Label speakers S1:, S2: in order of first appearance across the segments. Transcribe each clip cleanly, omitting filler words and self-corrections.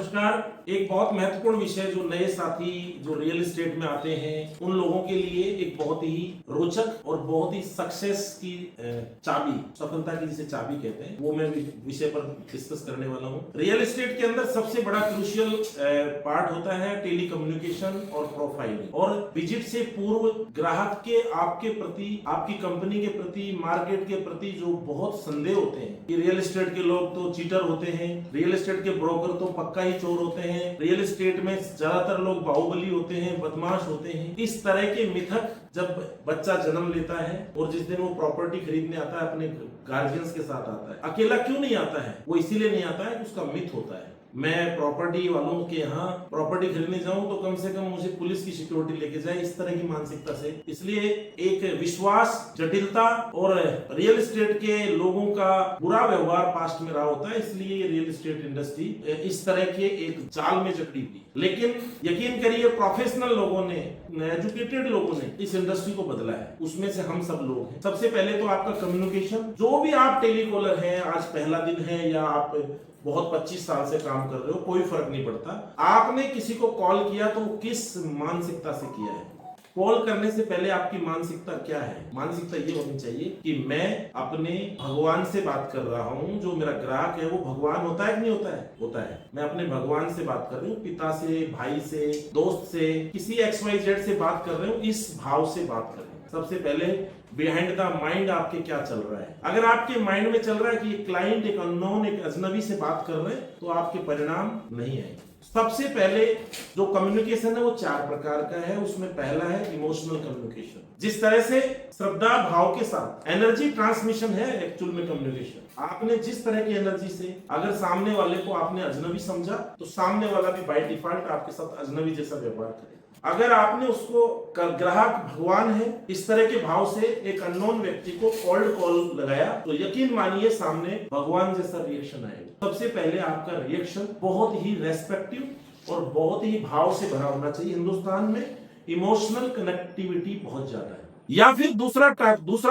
S1: नमस्कार। एक बहुत महत्वपूर्ण विषय जो नए साथी जो रियल एस्टेट में आते हैं उन लोगों के लिए एक बहुत ही रोचक और बहुत ही सक्सेस की चाबी, सफलता की जिसे चाबी कहते हैं, वो मैं विषय पर डिस्कस करने वाला हूँ। रियल एस्टेट के अंदर सबसे बड़ा क्रूशियल पार्ट होता है टेली कम्युनिकेशन और प्रोफाइलिंग। और विजिट से पूर्व ग्राहक के आपके प्रति, आपकी कंपनी के प्रति, मार्केट के प्रति जो बहुत संदेह होते हैं कि रियल एस्टेट के लोग तो चीटर होते हैं, रियल एस्टेट के ब्रोकर तो पक्का ही चोर होते हैं, रियल एस्टेट में ज्यादातर लोग बाहुबली होते हैं, बदमाश होते हैं, इस तरह के मिथक जब बच्चा जन्म लेता है और जिस दिन वो प्रॉपर्टी खरीदने आता है अपने गार्जियंस के साथ आता है, अकेला क्यों नहीं आता है? वो इसीलिए नहीं आता है कि उसका मिथ होता है मैं प्रॉपर्टी वालों के यहाँ प्रॉपर्टी खरीदने जाऊं तो कम से कम मुझे पुलिस की सिक्योरिटी लेके जाए, इस तरह की मानसिकता से। इसलिए एक विश्वास, जटिलता और रियल एस्टेट के लोगों का बुरा व्यवहार पास्ट में रहा होता है, इसलिए ये रियल एस्टेट इंडस्ट्री इस तरह के एक जाल में जकड़ी हुई। लेकिन यकीन करिए प्रोफेशनल लोगों ने, एजुकेटेड लोगों ने इस इंडस्ट्री को बदला है, उसमें से हम सब लोग हैं। सबसे पहले तो आपका कम्युनिकेशन, जो भी आप टेलीकॉलर हैं, आज पहला दिन है या आप बहुत 25 साल से काम कर रहे हो, कोई फर्क नहीं पड़ता। आपने किसी को कॉल किया तो किस मानसिकता से किया है? कॉल करने से पहले आपकी मानसिकता क्या है? मानसिकता ये होनी चाहिए कि मैं अपने भगवान से बात कर रहा हूँ। जो मेरा ग्राहक है वो भगवान होता है कि नहीं होता है? होता है। मैं अपने भगवान से बात कर रही हूँ, पिता से, भाई से, दोस्त से, किसी XYZ से बात कर रहे हूँ, इस भाव से बात कर रहे हैं। सबसे पहले बिहाइंड द माइंड आपके क्या चल रहा है? अगर आपके माइंड में चल रहा है कि एक क्लाइंट, एक अननोन, एक अजनबी से बात कर रहे हैं तो आपके परिणाम नहीं आएंगे। सबसे पहले जो कम्युनिकेशन है वो 4 प्रकार का है। उसमें पहला है इमोशनल कम्युनिकेशन। जिस तरह से श्रद्धा भाव के साथ एनर्जी ट्रांसमिशन है एक्चुअल में कम्युनिकेशन। आपने जिस तरह की एनर्जी से अगर सामने वाले को आपने अजनबी समझा तो सामने वाला भी बाय डिफॉल्ट आपके साथ अजनबी जैसा व्यवहार करेगा। अगर आपने उसको ग्राहक भगवान है इस तरह के भाव से एक अननोन व्यक्ति को कोल्ड कॉल लगाया तो यकीन मानिए सामने भगवान जैसा रिएक्शन आएगा। सबसे पहले आपका रिएक्शन बहुत ही रेस्पेक्टिव और बहुत ही भाव से भरा होना चाहिए। हिंदुस्तान में इमोशनल कनेक्टिविटी बहुत ज्यादा है। या फिर दूसरा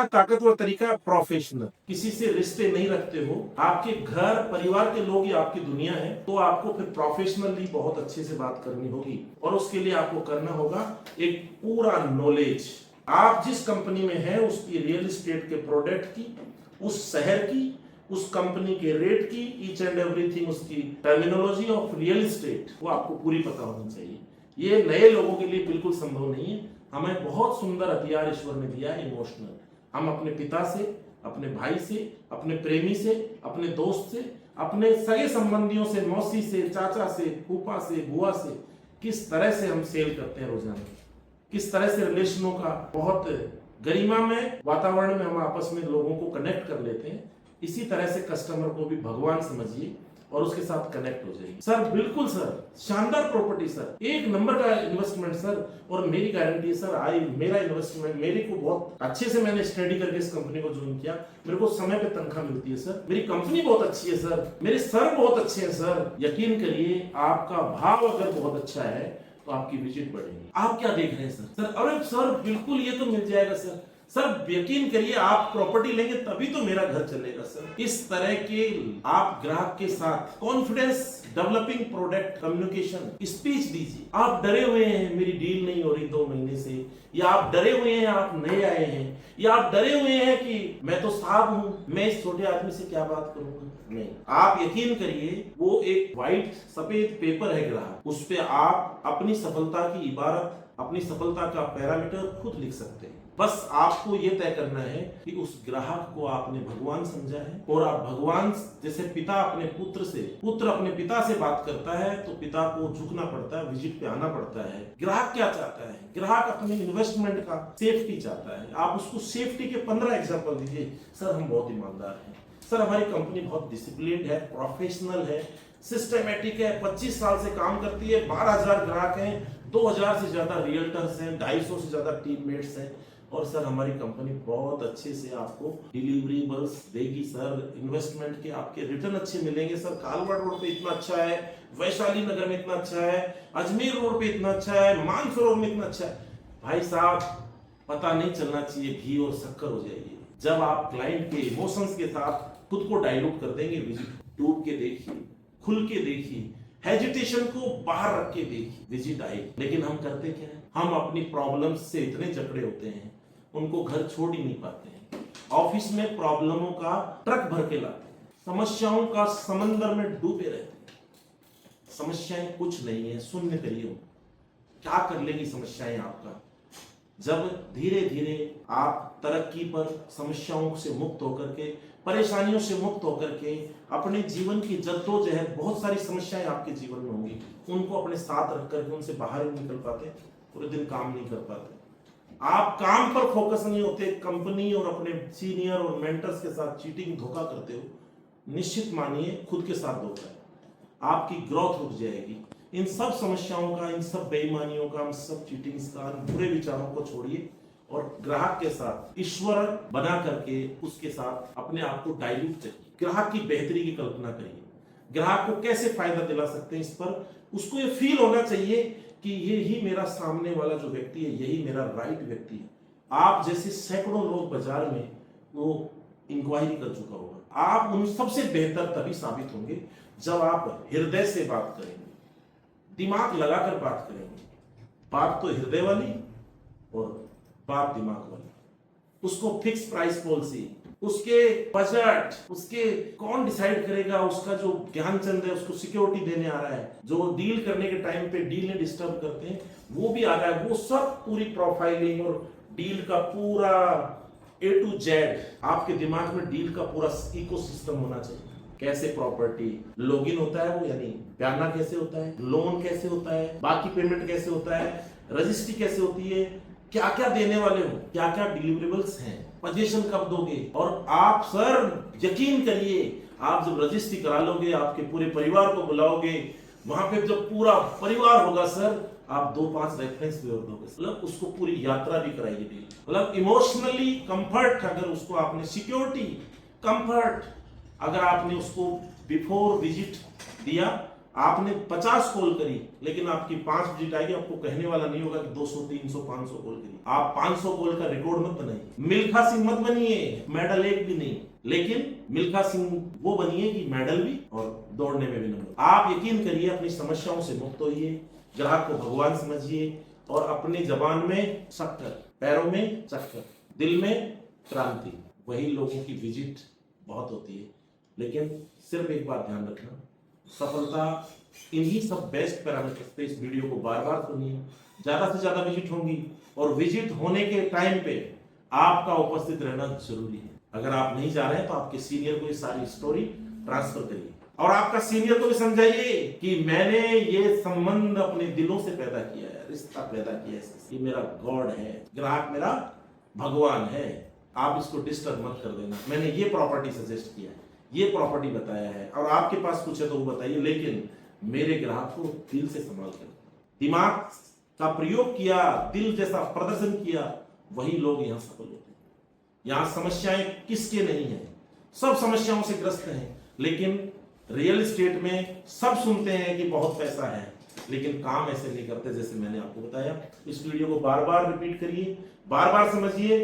S1: ताकतवर तरीका प्रोफेशनल। किसी से रिश्ते नहीं रखते हो, आपके घर परिवार के लोग ही आपकी दुनिया है, तो आपको फिर प्रोफेशनली बहुत अच्छे से बात करनी होगी। और उसके लिए आपको करना होगा एक पूरा नॉलेज। आप जिस कंपनी में हैं उसकी, रियल एस्टेट के प्रोडक्ट की, उस शहर की, उस कंपनी के रेट की, ईच एंड एवरीथिंग, उसकी टर्मिनोलॉजी ऑफ रियल एस्टेट वो आपको पूरी पता होनी चाहिए। ये नए लोगों के लिए बिल्कुल संभव नहीं है। हमें बहुत सुंदर हथियार ईश्वर ने दिया है, इमोशनल। हम अपने पिता से, अपने भाई से, अपने प्रेमी से, अपने दोस्त से, अपने सगे संबंधियों से, मौसी से, चाचा से, फूफा से, बुआ से किस तरह से हम सेल करते हैं रोजाना, किस तरह से रिलेशनों का बहुत गरिमामय वातावरण में हम आपस में लोगों को कनेक्ट कर लेते हैं। इसी तरह से कस्टमर को भी भगवान समझिए और उसके साथ कनेक्ट हो जाइए। सर बिल्कुल सर, शानदार प्रॉपर्टी सर, एक नंबर का इन्वेस्टमेंट सर, और मेरी गारंटी है सर, मेरा इन्वेस्टमेंट, मेरे को बहुत अच्छे से मैंने स्टडी करके इस कंपनी को ज्वाइन किया, मेरे को समय पे तनख्वाह मिलती है सर, मेरी कंपनी बहुत अच्छी है सर, मेरे सर बहुत अच्छे हैं सर। यकीन करिए आपका भाव अगर बहुत अच्छा है तो आपकी विजिट बढ़ेगी। आप क्या देख रहे हैं सर? सर अरे सर बिल्कुल ये तो मिल जाएगा सर। सर यकीन करिए आप प्रॉपर्टी लेंगे तभी तो मेरा घर चलेगा सर। इस तरह के आप ग्राहक के साथ confidence developing product communication speech दीजिए। आप डरे हुए हैं मेरी डील नहीं हो रही 2 महीने से, या आप डरे हुए हैं आप नए आए हैं, या आप डरे हुए हैं कि मैं तो साहब हूं, मैं इस छोटे आदमी से क्या बात करूंगा। नहीं, आप यकीन करिए वो एक व्हाइट सफेद पेपर है ग्राहक, उस पे आप अपनी सफलता की इबारत, अपनी सफलता का पैरामीटर खुद लिख सकते हैं। बस आपको यह तय करना है कि उस ग्राहक को आपने भगवान समझा है, और आप भगवान जैसे पिता अपने पुत्र से, पुत्र अपने पिता से बात करता है तो पिता को झुकना पड़ता है, विजिट पे आना पड़ता है। ग्राहक क्या चाहता है? ग्राहक अपने इन्वेस्टमेंट का सेफ्टी चाहता है। आप उसको सेफ्टी के 15 एग्जाम्पल दीजिए। सर हम बहुत ईमानदार हैं सर, हमारी कंपनी बहुत डिसिप्लिन्ड है, प्रोफेशनल है, सिस्टमेटिक है, 25 साल से काम करती है, 12,000 ग्राहक हैं, 2,000 से ज्यादा रियल्टर्स हैं, 250 से ज्यादा टीममेट्स हैं, और सर हमारी कंपनी बहुत अच्छे से आपको डिलीवरेबल्स देगी सर, इन्वेस्टमेंट के आपके रिटर्न अच्छे मिलेंगे सर। कालवाड़ रोड पे इतना अच्छा है, वैशाली नगर में इतना अच्छा है, अजमेर रोड पे इतना अच्छा है, मानसरोवर में इतना अच्छा है। भाई साहब पता नहीं चलना चाहिए, घी और शक्कर हो जाएगी जब आप क्लाइंट के इमोशंस के साथ खुद को डाइल्यूट कर देंगे। विजिट डूब के देखिए, खुल के देखिए, हेजिटेशन को बाहर रख के देखिए, विजिट आई। लेकिन हम करते क्या है, हम अपनी प्रॉब्लम्स से इतने जकड़े होते हैं, उनको घर छोड़ ही नहीं पाते हैं। ऑफिस में प्रॉब्लमों का ट्रक भर के लाते हैं, समस्याओं का समंदर में डूबे रहते हैं। समस्याएं कुछ नहीं है, शून्य करिए। क्या कर लेगी समस्याएं आपका? जब धीरे धीरे आप तरक्की पर, समस्याओं से मुक्त होकर के, परेशानियों से मुक्त होकर के अपने जीवन की जद्दोजहद, बहुत सारी समस्याएं आपके जीवन में होंगी, उनको अपने साथ रख करके उनसे बाहर नहीं निकल पाते, पूरे दिन काम नहीं कर पाते। आप काम पर फोकस नहीं होते, कंपनी और अपने सीनियर और मेंटर्स के साथ चीटिंग, धोखा करते हो, निश्चित मानिए खुद के साथ धोखा है, आपकी ग्रोथ रुक जाएगी। इन सब समस्याओं का, इन सब बेईमानियों का, इन सब चीटिंग्स का, बुरे विचारों को छोड़िए और ग्राहक के साथ ईश्वर बना करके उसके साथ अपने आप को डाइल्यूट करिए। ग्राहक की बेहतरी की कल्पना करिए, ग्राहक को कैसे फायदा दिला सकते हैं, इस पर उसको ये फील होना चाहिए कि ये ही मेरा सामने वाला जो व्यक्ति है, यही मेरा राइट व्यक्ति है। आप जैसे सैकड़ों लोग बाजार में वो इंक्वायरी कर चुका होगा। आप उन सबसे बेहतर तभी साबित होंगे जब आप हृदय से बात करेंगे, दिमाग लगाकर बात करेंगे। बात तो हृदय वाली और बात दिमाग वाली। उसको फिक्स प्राइस पॉलिसी, उसके बजट, उसके कौन डिसाइड करेगा, उसका जो ध्यानचंद है उसको सिक्योरिटी देने आ रहा है, जो डील करने के टाइम पे डील ने डिस्टर्ब करते हैं वो भी आ रहा है, वो सब पूरी प्रोफाइलिंग और डील का पूरा A to Z आपके दिमाग में डील का पूरा इकोसिस्टम होना चाहिए। कैसे प्रॉपर्टी लॉगिन होता है वो, यानी ब्याना कैसे होता है, लोन कैसे होता है, बाकी पेमेंट कैसे होता है, रजिस्ट्री कैसे होती है, क्या क्या देने वाले हो, क्या क्या डिलीवरेबल्स हैं, पोजीशन कब दोगे। और आप सर यकीन करिए, आप जब रजिस्ट्री करा लोगे, आपके पूरे परिवार को बुलाओगे, वहां पे जब पूरा परिवार होगा सर, आप 2-5 रेफरेंस भी और दोगे, मतलब उसको पूरी यात्रा भी कराइए डील। मतलब इमोशनली कंफर्ट, अगर उसको आपने सिक्योरिटी, कंफर्ट अगर आपने उसको बिफोर विजिट दिया, आपने 50 कॉल करी लेकिन आपकी 5 विजिट आएगी, आपको कहने वाला नहीं होगा कि 200, 300, 500 कॉल करी। आप 500 कॉल का रिकॉर्ड मत बनाइए, मिल्खा सिंह मत बनिए, मेडल एक भी नहीं, लेकिन मिल्खा सिंह वो बनिए कि मेडल भी और दौड़ने में भी नंबर। आप यकीन करिए, अपनी समस्याओं से मुक्त होइए, ग्राहक को भगवान समझिए और अपनी जबान में शक्कर, पैरों में चक्कर, दिल में क्रांति। वही लोगों की विजिट बहुत होती है। लेकिन सिर्फ एक बात ध्यान रखना, सफलता इन्हीं सब बेस्ट पैरामीटर्स पे। इस वीडियो को बार बार सुनिए, ज्यादा से ज्यादा विजिट होंगी और विजिट होने के टाइम पे आपका उपस्थित रहना जरूरी है। अगर आप नहीं जा रहे हैं तो आपके सीनियर को ये सारी स्टोरी ट्रांसफर करिए और आपका सीनियर को भी समझाइए कि मैंने ये संबंध अपने दिलों से पैदा किया है, रिश्ता पैदा किया है, ये मेरा गॉड है, ग्राहक मेरा भगवान है, आप इसको डिस्टर्ब मत कर देना। मैंने ये प्रॉपर्टी सजेस्ट किया है, ये प्रॉपर्टी बताया है, और आपके पास कुछ है तो वो बताइए, लेकिन मेरे ग्राहक को दिल से संभाल कर, दिमाग का प्रयोग किया, दिल जैसा प्रदर्शन किया, वही लोग यहाँ सफल होते हैं। यहाँ समस्याएं किसके नहीं है, सब समस्याओं से ग्रस्त हैं, लेकिन रियल एस्टेट में सब सुनते हैं कि बहुत पैसा है, लेकिन काम ऐसे नहीं करते जैसे मैंने आपको बताया। इस वीडियो को बार बार रिपीट करिए, बार बार समझिए,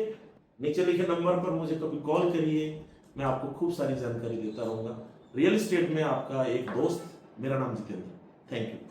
S1: नीचे लिखे नंबर पर मुझे कभी कॉल करिए, मैं आपको खूब सारी जानकारी देता रहूंगा। रियल एस्टेट में आपका एक दोस्त, मेरा नाम जितेंद्र। Thank you.